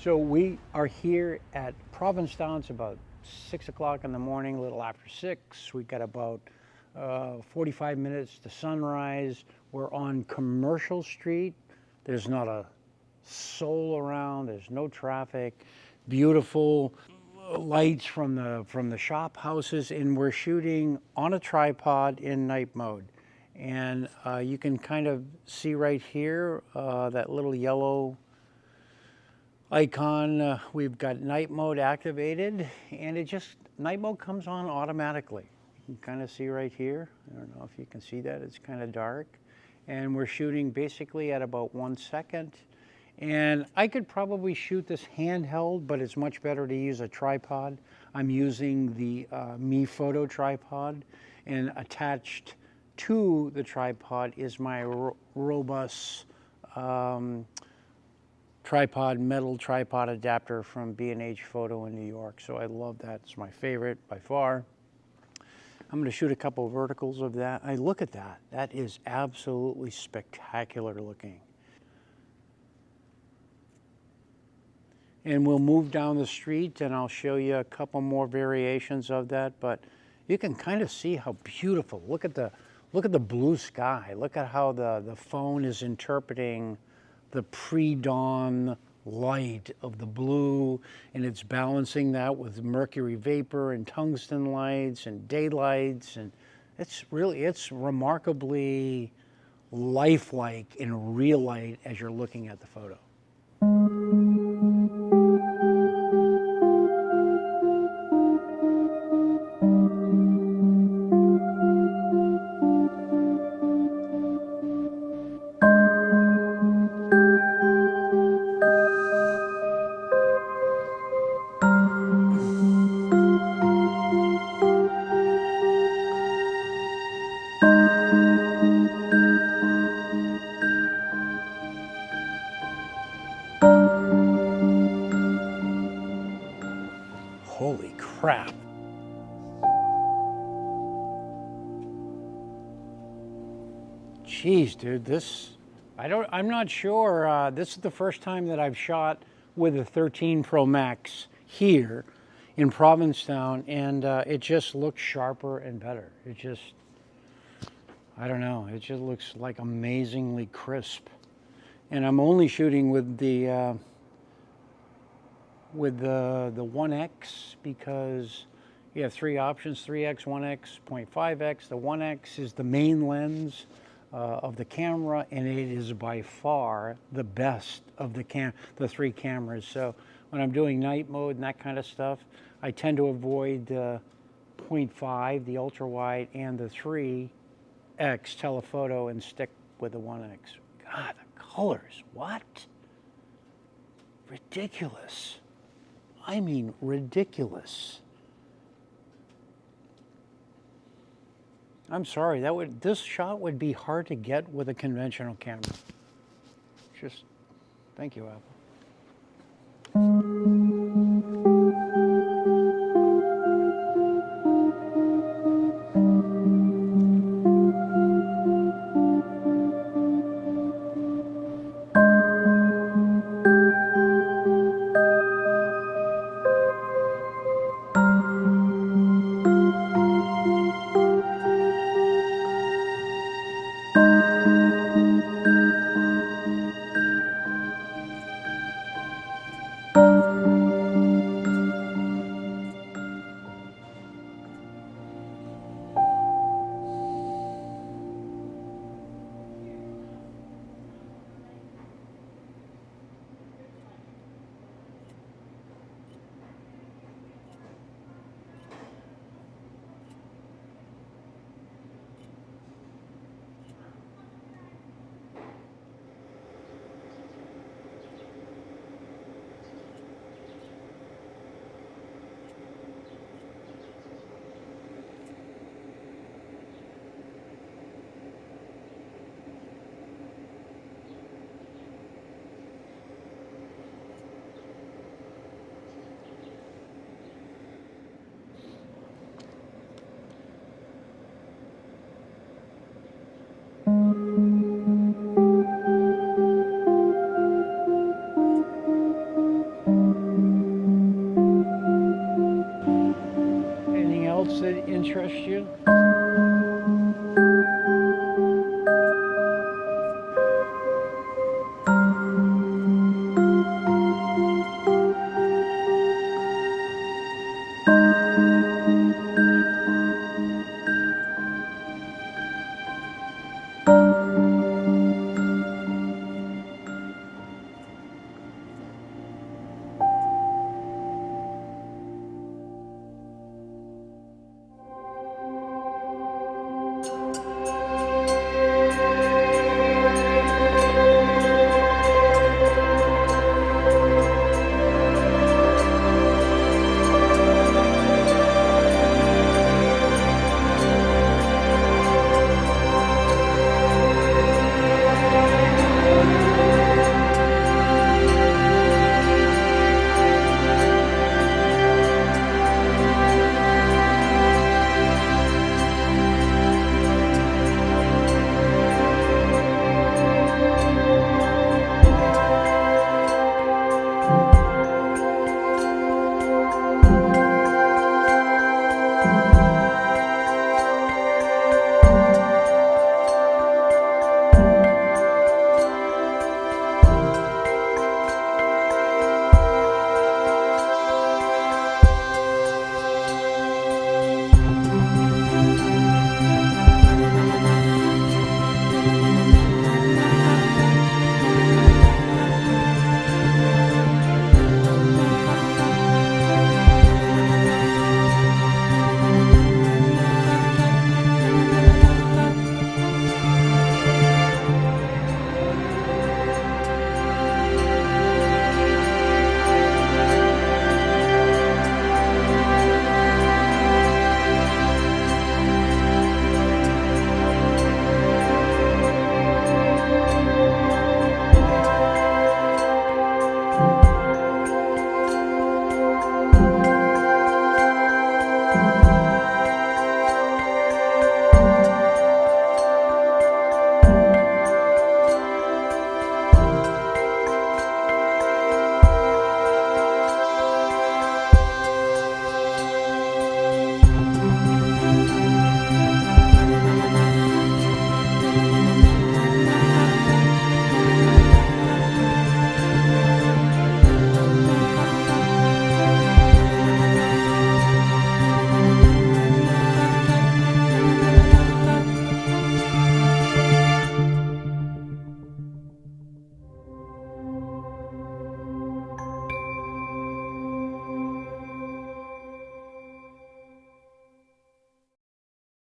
So we are here at Provincetown. It's about 6 o'clock in the morning, a little after 6. We've got about 45 minutes to sunrise. We're on Commercial Street. There's not a soul around. There's no traffic. Beautiful lights from the shop houses, and we're shooting on a tripod in night mode. And you can kind of see right here that little yellow icon. We've got night mode activated, and night mode comes on automatically. You can kind of see right here. I don't know if you can see that. It's kind of dark. And we're shooting basically at about 1 second. And I could probably shoot this handheld, but it's much better to use a tripod. I'm using the Me Photo tripod, and attached to the tripod is my robust metal tripod adapter from B&H Photo in New York. So I love that. It's my favorite by far. I'm going to shoot a couple of verticals of that. Look at that. That is absolutely spectacular looking. And we'll move down the street and I'll show you a couple more variations of that, but you can kind of see how beautiful. Look at the blue sky. Look at how the phone is interpreting the pre-dawn light of the blue, and it's balancing that with mercury vapor and tungsten lights and daylights, and it's remarkably lifelike in real light as you're looking at the photo. Holy crap. Jeez, dude, I'm not sure. This is the first time that I've shot with a 13 Pro Max here in Provincetown, and it just looks sharper and better. I don't know, it just looks like amazingly crisp. And I'm only shooting with the 1X because you have three options: 3X, 1X, 0.5X. The 1X is the main lens of the camera, and it is by far the best of the three cameras. So when I'm doing night mode and that kind of stuff, I tend to avoid 0.5, the ultra wide, and the 3X telephoto and stick with the 1X. God, the colors, what? Ridiculous. I mean, ridiculous. I'm sorry, this shot would be hard to get with a conventional camera. Thank you, Apple.